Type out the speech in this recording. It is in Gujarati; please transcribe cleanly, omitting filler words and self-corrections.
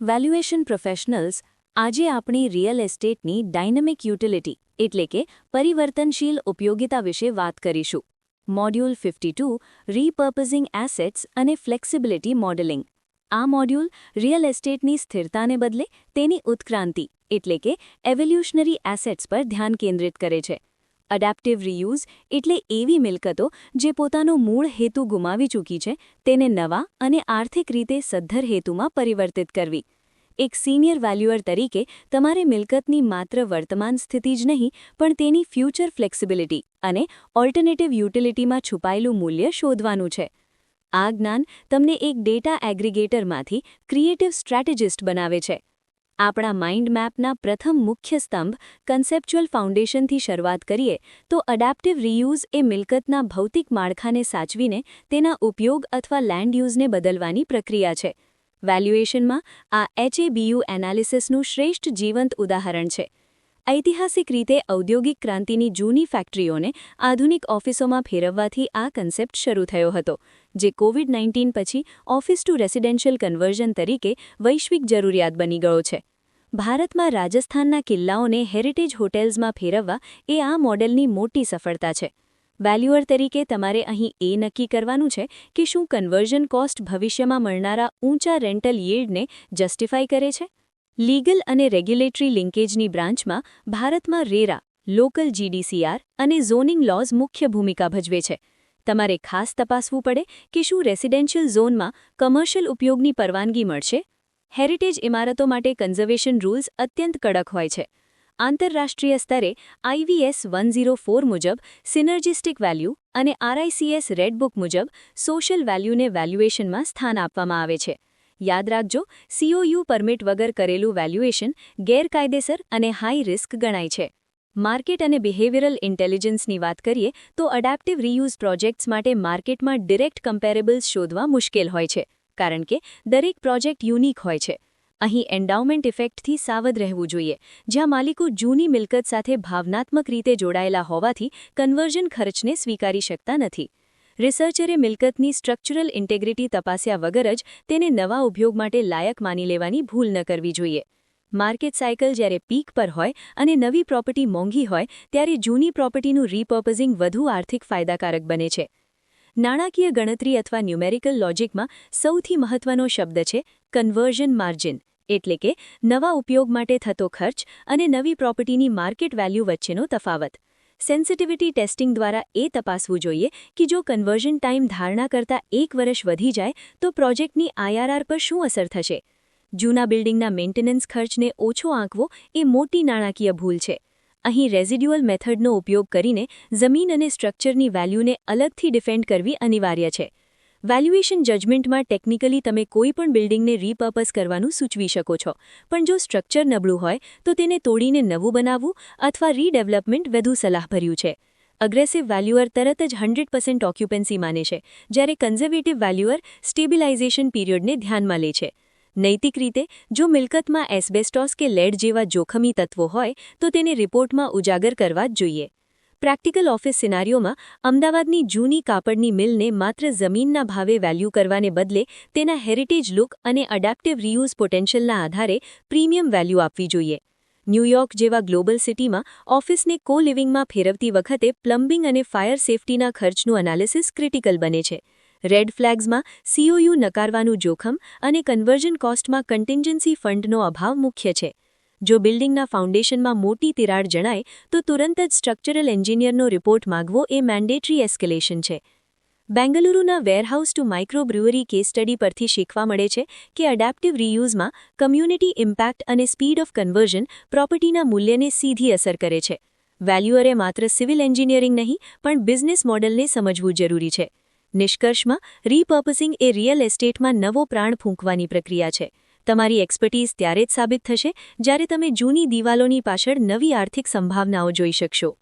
વેલ્યુએશન પ્રોફેશનલ્સ આજે આપણી રિયલ એસ્ટેટની ડાયનેમિક યુટિલિટી એટલે કે પરિવર્તનશીલ ઉપયોગિતા વિશે વાત કરીશું. મોડ્યુલ 52 રીપર્પઝિંગ એસેટ્સ અને ફ્લેક્સિબિલિટી મોડેલિંગ. આ મોડ્યુલ રિયલ એસ્ટેટની સ્થિરતાને બદલે તેની ઉત્ક્રાંતિ એટલે કે એવોલ્યુશનરી એસેટ્સ પર ધ્યાન કેન્દ્રિત કરે છે. એડેપ્ટિવ રીયુઝ એટલે એવી મિલકતો જે પોતાનો મૂળ હેતુ ગુમાવી ચૂકી છે તેને નવા અને આર્થિક રીતે સદ્ધર હેતુમાં પરિવર્તિત કરવી. એક સિનિયર વેલ્યુઅર તરીકે તમારે મિલકતની માત્ર વર્તમાન સ્થિતિ જ નહીં પણ તેની ફ્યુચર ફ્લેક્સિબિલિટી અને ઓલ્ટરનેટિવ યુટિલિટીમાં છુપાયેલું મૂલ્ય શોધવાનું છે. આ જ્ઞાન તમને એક ડેટા એગ્રીગેટરમાંથી ક્રિએટિવ સ્ટ્રેટેજિસ્ટ બનાવે છે. આપણા માઇન્ડ મેપના પ્રથમ મુખ્ય સ્તંભ કન્સેપ્ચ્યુઅલ ફાઉન્ડેશનથી શરૂઆત કરીએ તો એડેપ્ટિવ રીયુઝ એ મિલકતના ભૌતિક માળખાને સાચવીને તેના ઉપયોગ અથવા લેન્ડ યુઝને બદલવાની પ્રક્રિયા છે. વેલ્યુએશનમાં આ HABU એનાલિસિસનું શ્રેષ્ઠ જીવંત ઉદાહરણ છે. ઐતિહાસિક રીતે ઔદ્યોગિક ક્રાંતિની જૂની ફેક્ટરીઓને આધુનિક ઓફિસોમાં ફેરવવાથી આ કન્સેપ્ટ શરૂ થયો હતો, જે કોવિડ-19 પછી ઓફિસ ટુ રેસિડેન્શિયલ કન્વર્ઝન તરીકે વૈશ્વિક જરૂરિયાત બની ગયો છે. ભારતમાં રાજસ્થાનના કિલ્લાઓને હેરિટેજ હોટેલ્સમાં ફેરવવા એ આ મોડેલની મોટી સફળતા છે. વેલ્યુઅર તરીકે તમારે અહીં એ નક્કી કરવાનું છે કે શું કન્વર્ઝન કોસ્ટ ભવિષ્યમાં મળનારા ઊંચા રેન્ટલ યીલ્ડને જસ્ટિફાઈ કરે છે. લીગલ અને રેગ્યુલેટરી લિંકેજની બ્રાન્ચમાં ભારતમાં રેરા, લોકલ GDCR અને ઝોનિંગ લોઝ મુખ્ય ભૂમિકા ભજવે છે. તમારે ખાસ તપાસવું પડે કે શું રેસિડેન્શિયલ ઝોનમાં કમર્શિયલ ઉપયોગની પરવાનગી મળશે. હેરિટેજ ઇમારતો માટે કન્ઝર્વેશન રૂલ્સ અત્યંત કડક હોય છે. આંતરરાષ્ટ્રીય સ્તરે IVS 104 મુજબ સિનર્જિસ્ટિક વેલ્યુ અને RICS રેડબુક મુજબ સોશિયલ વેલ્યુને વેલ્યુએશનમાં સ્થાન આપવામાં આવે છે. યાદ રાખજો, COU પરમિટ વગર કરેલું વેલ્યુએશન ગેરકાયદેસર અને હાઈ રિસ્ક ગણાય છે. માર્કેટ અને બિહેવિયરલ ઇન્ટેલિજન્સની વાત કરીએ તો એડેપ્ટિવ રીયુઝ પ્રોજેક્ટ્સ માટે માર્કેટમાં ડિરેક્ટ કમ્પેરેબલ્સ શોધવા મુશ્કેલ હોય છે, કારણ કે દરેક પ્રોજેક્ટ યુનિક હોય છે. અહીં એન્ડાઉમેન્ટ ઇફેક્ટથી સાવધ રહેવું જોઈએ, જ્યાં માલિકો જૂની મિલકત સાથે ભાવનાત્મક રીતે જોડાયેલા હોવાથી કન્વર્ઝન ખર્ચને સ્વીકારી શકતા નથી. રિસર્ચરે મિલકતની સ્ટ્રક્ચરલ ઇન્ટેગ્રિટી તપાસ્યા વગર જ તેને નવા ઉપયોગ માટે લાયક માની લેવાની ભૂલ ન કરવી જોઈએ. માર્કેટ સાયકલ જ્યારે પીક પર હોય અને નવી પ્રોપર્ટી મોંઘી હોય ત્યારે જૂની પ્રોપર્ટીનું રીપર્પઝિંગ વધુ આર્થિક ફાયદાકારક બને છે. નાણાકીય ગણતરી અથવા ન્યુમેરિકલ લોજિકમાં સૌથી મહત્વનો શબ્દ છે કન્વર્ઝન માર્જિન, એટલે કે નવા ઉપયોગ માટે થતો ખર્ચ અને નવી પ્રોપર્ટીની માર્કેટ વેલ્યુ વચ્ચેનો તફાવત. સેન્સિટિવિટી ટેસ્ટિંગ દ્વારા એ તપાસવું જોઈએ કે જો કન્વર્ઝન ટાઈમ ધારણા કરતાં 1 વર્ષ વધી જાય તો પ્રોજેક્ટની IRR પર શું અસર થશે. જૂના બિલ્ડિંગના મેન્ટેનન્સ ખર્ચને ઓછો આંકવો એ મોટી નાણાકીય ભૂલ છે. અહીં રેઝિડ્યુઅલ મેથડનો ઉપયોગ કરીને જમીન અને સ્ટ્રક્ચરની વેલ્યુને અલગથી ડિફેન્ડ કરવી અનિવાર્ય છે. વેલ્યુએશન જજમેન્ટમાં ટેકનિકલી તમે કોઈપણ બિલ્ડિંગને રીપર્પઝ કરવાનું સૂચવી શકો છો, પણ જો સ્ટ્રક્ચર નબળું હોય તો તેને તોડીને નવું બનાવવું અથવા રીડેવલપમેન્ટ વધુ સલાહભર્યું છે. અગ્રેસિવ વેલ્યુઅર તરત જ 100% ઓક્યુપન્સી માને છે, જ્યારે કન્ઝર્વેટિવ વેલ્યુઅર સ્ટેબિલાઇઝેશન પીરિયડને ધ્યાનમાં લે છે. નૈતિક રીતે, જો મિલકતમાં એસ્બેસ્ટોસ કે લેડ જેવા જોખમી તત્વો હોય તો તેને રિપોર્ટમાં ઉજાગર કરવા જ જોઈએ. પ્રેક્ટિકલ ઓફિસ સિનારીઓમાં અમદાવાદની જૂની કાપડની મિલને માત્ર જમીનના ભાવે વેલ્યુ કરવાને બદલે તેના હેરિટેજ લુક અને એડેપ્ટિવ રીયુઝ પોટેન્શિયલના આધારે પ્રીમિયમ વેલ્યુ આપવી જોઈએ. ન્યૂયોર્ક જેવા ગ્લોબલ સિટીમાં ઓફિસને કો-લિવિંગમાં ફેરવતી વખતે પ્લમ્બિંગ અને ફાયર સેફટીના ખર્ચનું એનાલિસિસ ક્રિટિકલ બને છે. રેડ ફ્લેગ્સમાં COU નકારવાનું જોખમ અને કન્વર્ઝન કોસ્ટમાં કન્ટિન્જન્સી ફંડનો અભાવ મુખ્ય છે. જો બિલ્ડિંગના ફાઉન્ડેશનમાં મોટી તિરાડ જણાય તો તુરંત જ સ્ટ્રક્ચરલ એન્જિનિયરનો રિપોર્ટ માંગવો એ મેન્ડેટરી એસ્કેલેશન છે. બેંગલુરુના warehouse to micro brewery case study પરથી શીખવા મળે છે કે એડેપ્ટિવ રીયુઝમાં કમ્યુનિટી ઇમ્પેક્ટ અને સ્પીડ ઓફ કન્વર્ઝન પ્રોપર્ટીના મૂલ્યને સીધી અસર કરે છે. વેલ્યુઅરે માત્ર સિવિલ એન્જિનિયરિંગ નહીં પણ બિઝનેસ મોડેલને સમજવું જરૂરી છે. નિષ્કર્ષમાં, રીપર્પઝિંગ એ રિયલ એસ્ટેટમાં નવો પ્રાણ ફૂંકવાની પ્રક્રિયા છે. તમારી એક્સપર્ટીઝ ત્યારે જ સાબિત થશે જ્યારે તમે જૂની દિવાલોની પાછળ નવી આર્થિક સંભાવનાઓ જોઈ શકશો.